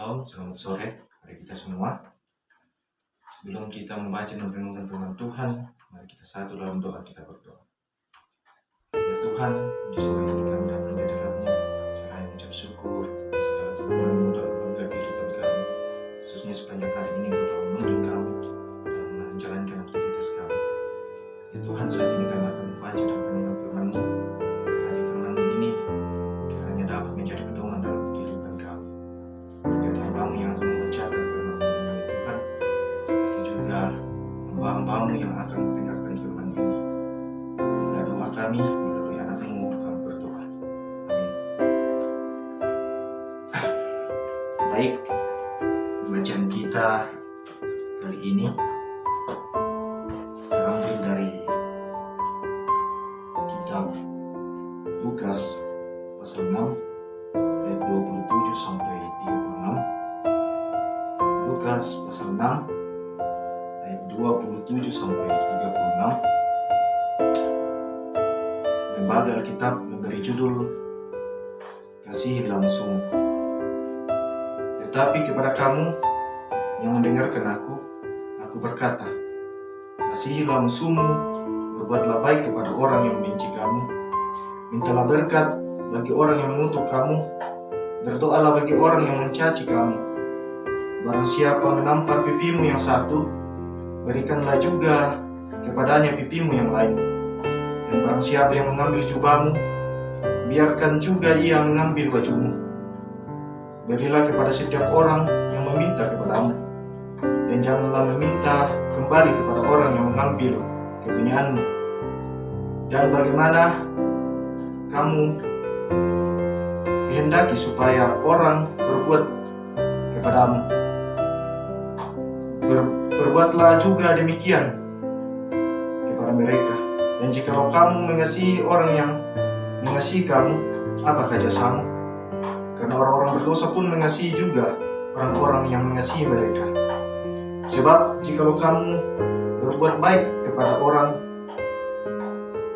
Shalom, selamat sore kepada kita semua. Sebelum kita membaca dan merenungkan firman Tuhan, mari kita satu dalam doa, kita berdoa. Ya Tuhan, di sore ini kami datang di dalamnya, seraya mengucap syukur segala firman-Mu dalam program kehidupan kami, khususnya sepanjang hari ini Engkau telah menuntun kami dalam menjalankan aktivitas kami. Ya Tuhan, saat ini kami akan membaca dan merenungkan firman-Mu. Hari firman-Mu ini kiranya dapat menjadi pedoman dalam kehidupan kami. Bukan hamba-Mu yang akan mengucapkan firman-Mu ini, ya Tuhan, tapi juga hamba-hamba-Mu yang akan mendengarkan firman ini. Inilah doa kami melalui anak-Mu, kami berdoa. Amin. Baik, bacaan kita kali ini terambil dari kitab Lukas pasal 6 ayat 27 sampai 36. Lukas pasal 6 ayat 27 sampai 36. Lembaga Alkitab memberi judul Kasihi langsung. Tetapi kepada kamu yang mendengarkan aku berkata, kasihilah musuhmu, berbuatlah baik kepada orang yang membenci kamu, mintalah berkat bagi orang yang mengutuk kamu, berdoalah bagi orang yang mencaci kamu. Barang siapa menampar pipimu yang satu, berikanlah juga kepadanya pipimu yang lain. Dan barang siapa yang mengambil jubahmu, biarkan juga ia mengambil bajumu. Berilah kepada setiap orang yang meminta kepadamu, dan janganlah meminta kembali kepada orang yang mengambil kepunyaanmu. Dan bagaimana kamu kehendaki supaya orang berbuat kepadamu, berbuatlah juga demikian kepada mereka. Dan jikalau kamu mengasihi orang yang mengasihi kamu, apakah jasamu? Karena orang-orang berdosa pun mengasihi juga orang-orang yang mengasihi mereka. Sebab jikalau kamu berbuat baik kepada orang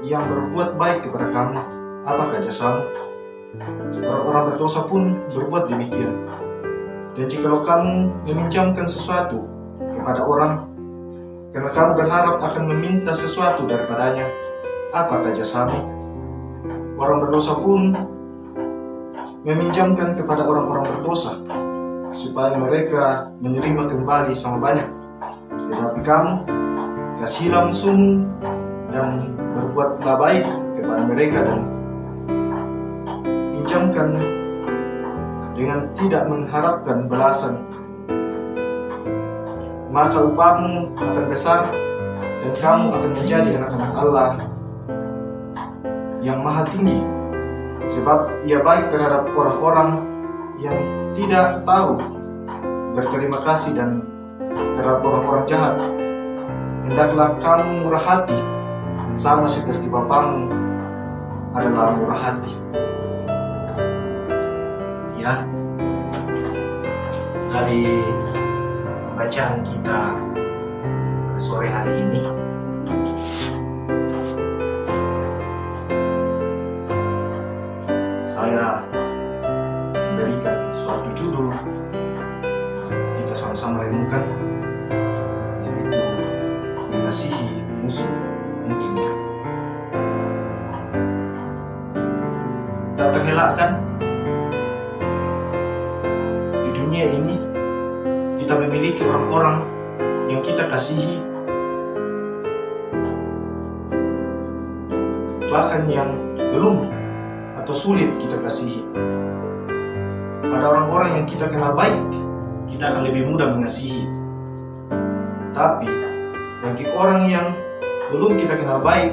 yang berbuat baik kepada kamu, apakah jasamu? Orang-orang berdosa pun berbuat demikian. Dan jikalau kamu meminjamkan sesuatu kepada orang, karena kamu berharap akan meminta sesuatu daripadanya, apakah jasamu? Orang berdosa pun meminjamkan kepada orang-orang berdosa, supaya mereka menerima kembali sama banyak. Tetapi kamu, kasihilah musuhmu, dan berbuatlah baik kepada mereka, dan pinjamkan dengan tidak mengharapkan balasan. Maka upahmu akan besar, dan kamu akan menjadi anak-anak Allah yang maha tinggi. Sebab ia baik terhadap orang-orang yang tidak tahu berterima kasih, dan terhadap orang-orang jahat hendaklah kamu murah hati, sama seperti Bapamu adalah murah hati. Ya, dari pembacaan kita sore hari ini, saya memberikan suatu judul kita sama-sama renungkan, yaitu mengasihi musuh mungkin. Tak terelakkan di dunia ini kita memiliki orang-orang yang kita kasihi, bahkan yang belum atau sulit kita kasihi. Pada orang-orang yang kita kenal baik, kita akan lebih mudah mengasihi. Tapi bagi orang yang belum kita kenal baik,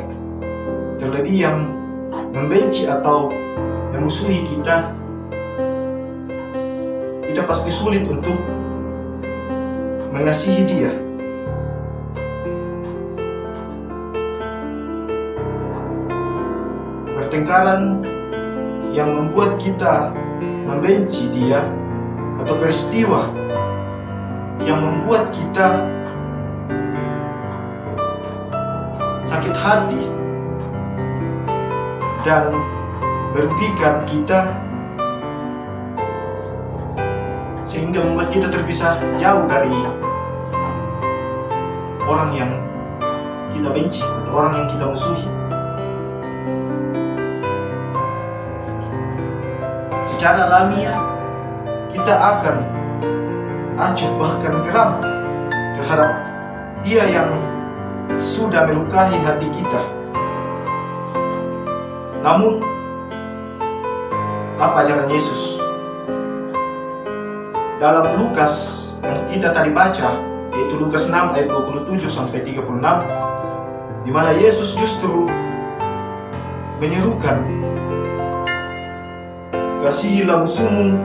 terlebih yang membenci atau memusuhi kita pasti sulit untuk mengasihi dia. Pertengkaran yang membuat kita membenci dia, atau peristiwa yang membuat kita sakit hati dan merugikan kita, sehingga membuat kita terpisah jauh dari orang yang kita benci, orang yang kita musuhi. Secara alamiah kita akan acuh bahkan geram terhadap dia yang sudah melukai hati kita. Namun apa ajaran Yesus? Dalam Lukas yang kita tadi baca, yaitu Lukas 6 ayat 27 sampai 36, di mana Yesus justru menyerukan, kasihilah musuhmu,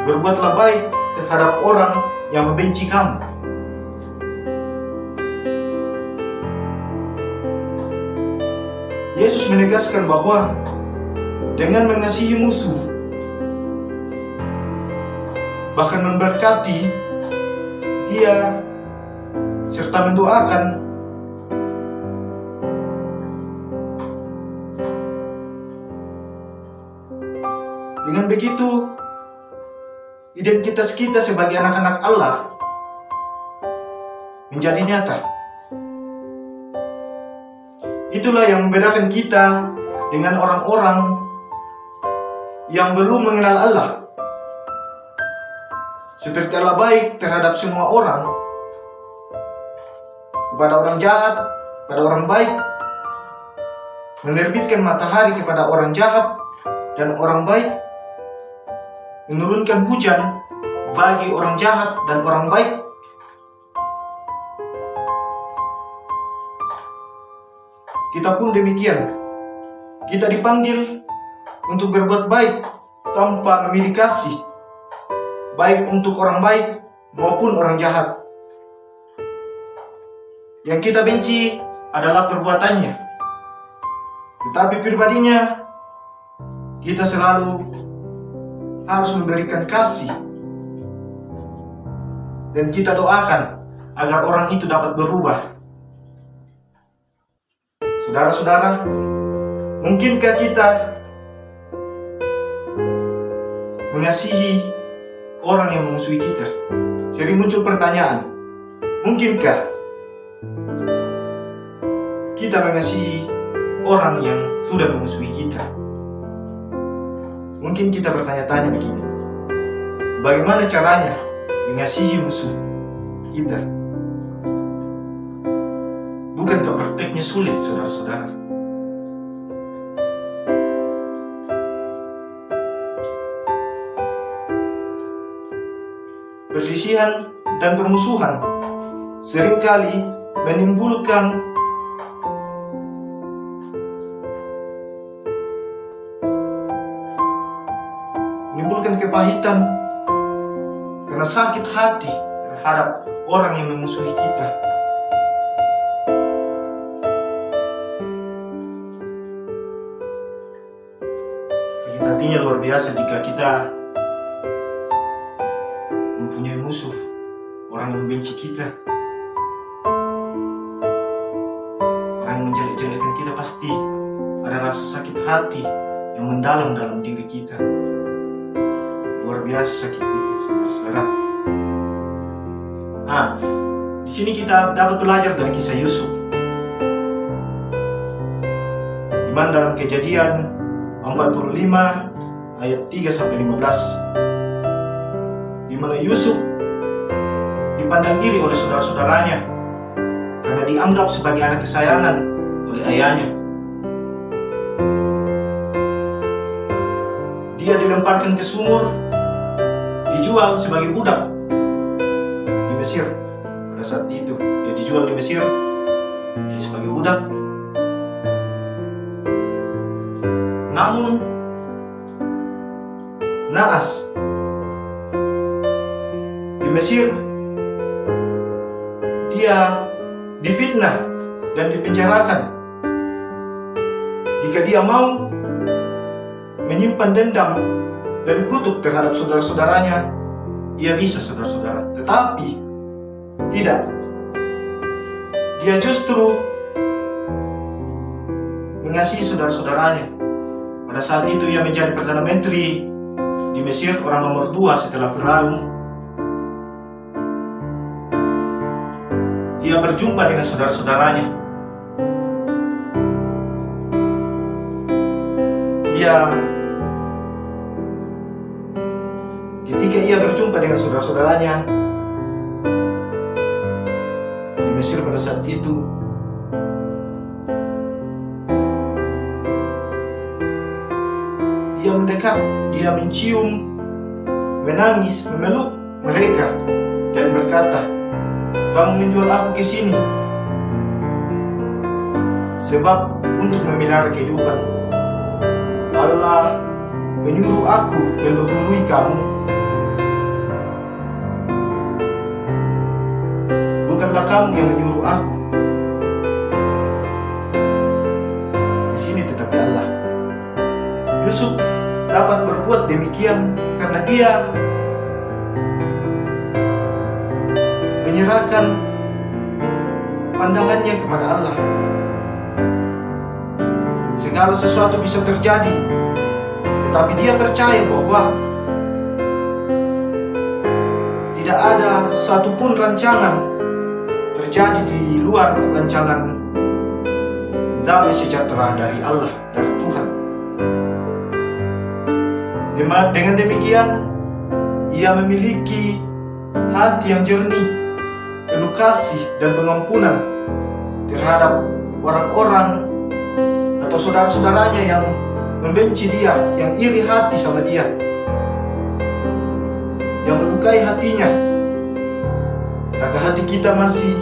berbuatlah baik terhadap orang yang membenci kamu. Yesus menegaskan bahwa dengan mengasihi musuh, bahkan memberkati dia, serta mendoakan, dengan begitu identitas kita sebagai anak-anak Allah menjadi nyata. Itulah yang membedakan kita dengan orang-orang yang belum mengenal Allah. Seperti Allah baik terhadap semua orang, kepada orang jahat, kepada orang baik, menerbitkan matahari kepada orang jahat dan orang baik, menurunkan hujan bagi orang jahat dan orang baik. Kita pun demikian. Kita dipanggil untuk berbuat baik tanpa memilih kasih, baik untuk orang baik maupun orang jahat. Yang kita benci adalah perbuatannya, tetapi pribadinya kita selalu harus memberikan kasih, dan kita doakan agar orang itu dapat berubah. Saudara-saudara, mungkinkah kita mengasihi orang yang memusuhi kita? Jadi muncul pertanyaan, mungkinkah kita mengasihi orang yang sudah memusuhi kita? Mungkin kita bertanya-tanya begini, bagaimana caranya mengasihi musuh kita? Bukankah prakteknya sulit, saudara-saudara? Perselisihan dan permusuhan seringkali menimbulkan kepahitan karena sakit hati terhadap orang yang memusuhi kita. Sakit hatinya luar biasa jika kita mempunyai musuh, orang yang membenci kita, orang yang menjelek-jelekkan kita. Pasti ada rasa sakit hati yang mendalam dalam diri kita. Luar biasa sakit itu, saudara. Di sini kita dapat belajar dari kisah Yusuf. Di mana dalam Kejadian 45 ayat 3 sampai 15, di mana Yusuf dipandang iri oleh saudara-saudaranya karena dianggap sebagai anak kesayangan oleh ayahnya. Dia dilemparkan ke sumur, dijual sebagai budak di Mesir. Pada saat itu dia dijual di Mesir, dia sebagai budak. Namun naas di Mesir, dia difitnah dan dipenjarakan. Jika dia mau menyimpan dendam dan kutuk terhadap saudara-saudaranya, ia bisa, saudara-saudara. Tetapi tidak, dia justru mengasihi saudara-saudaranya. Pada saat itu ia menjadi Perdana Menteri di Mesir, orang nomor 2 setelah Firaun. Dia berjumpa dengan saudara-saudaranya. Ketika ia berjumpa dengan saudara-saudaranya di Mesir pada saat itu, dia mendekat, dia mencium, menangis, memeluk mereka dan berkata, "Kamu menjual aku ke sini sebab untuk memelihara kehidupan. Allah menyuruh aku mendahului kamu. Bukanlah kamu yang menyuruh aku. Di sini tetapi Allah." Yusuf dapat berbuat demikian karena dia menyerahkan pandangannya kepada Allah. Segala sesuatu bisa terjadi, tetapi dia percaya bahwa tidak ada satupun rancangan terjadi di luar rancangan damai sejahtera dari Allah, dari Tuhan. Dengan demikian, ia memiliki hati yang jernih, penuh kasih dan pengampunan terhadap orang-orang atau saudara-saudaranya yang membenci dia, yang iri hati sama dia, yang melukai hatinya. Karena hati kita masih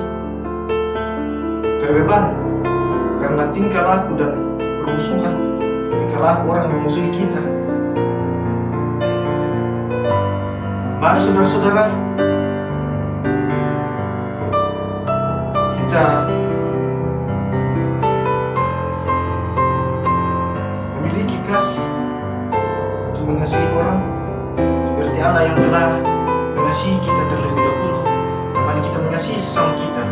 terbeban karena tingkah laku dan permusuhan, tingkah laku orang yang memusuhi kita. Mari saudara-saudara, kita memiliki kasih untuk mengasihi orang seperti Allah yang telah mengasihi kita terlebih dahulu. Mari kita mengasihi sesama kita.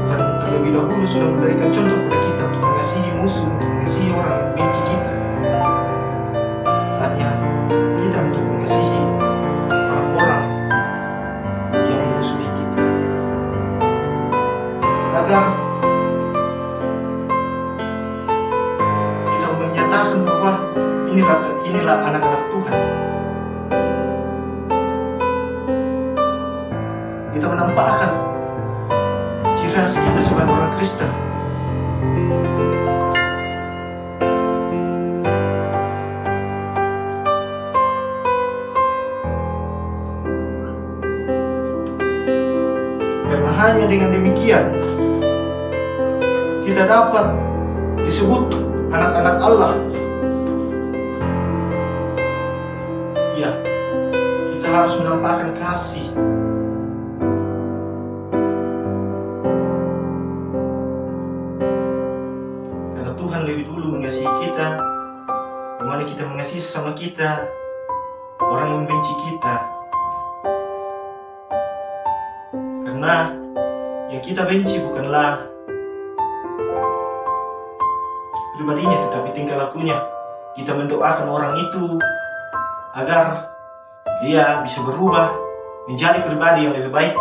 Tuhan terlebih dahulu sudah memberikan contoh kepada kita untuk mengasihi musuh, untuk mengasihi orang yang benci kita. Saatnya kita untuk mengasihi orang-orang yang memusuhi kita, agar kita menyatakan bahwa inilah anak-anak Tuhan. Kita menampakkan ciri khas kita sebagai orang Kristen. Karena hanya dengan demikian kita dapat disebut anak-anak Allah. Ya, kita harus menampakkan kasih. Karena Tuhan lebih dulu mengasihi kita, dimana kita mengasihi sesama kita, orang yang membenci kita. Karena yang kita benci bukanlah pribadinya, tetapi tingkah lakunya. Kita mendoakan orang itu agar dia bisa berubah menjadi pribadi yang lebih baik.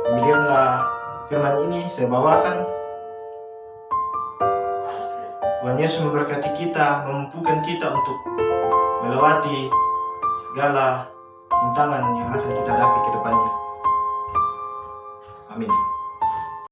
Demikianlah firman ini saya bawakan. Tuhan Yesus memberkati kita, memampukan kita untuk melewati segala rintangan yang akan kita hadapi ke depan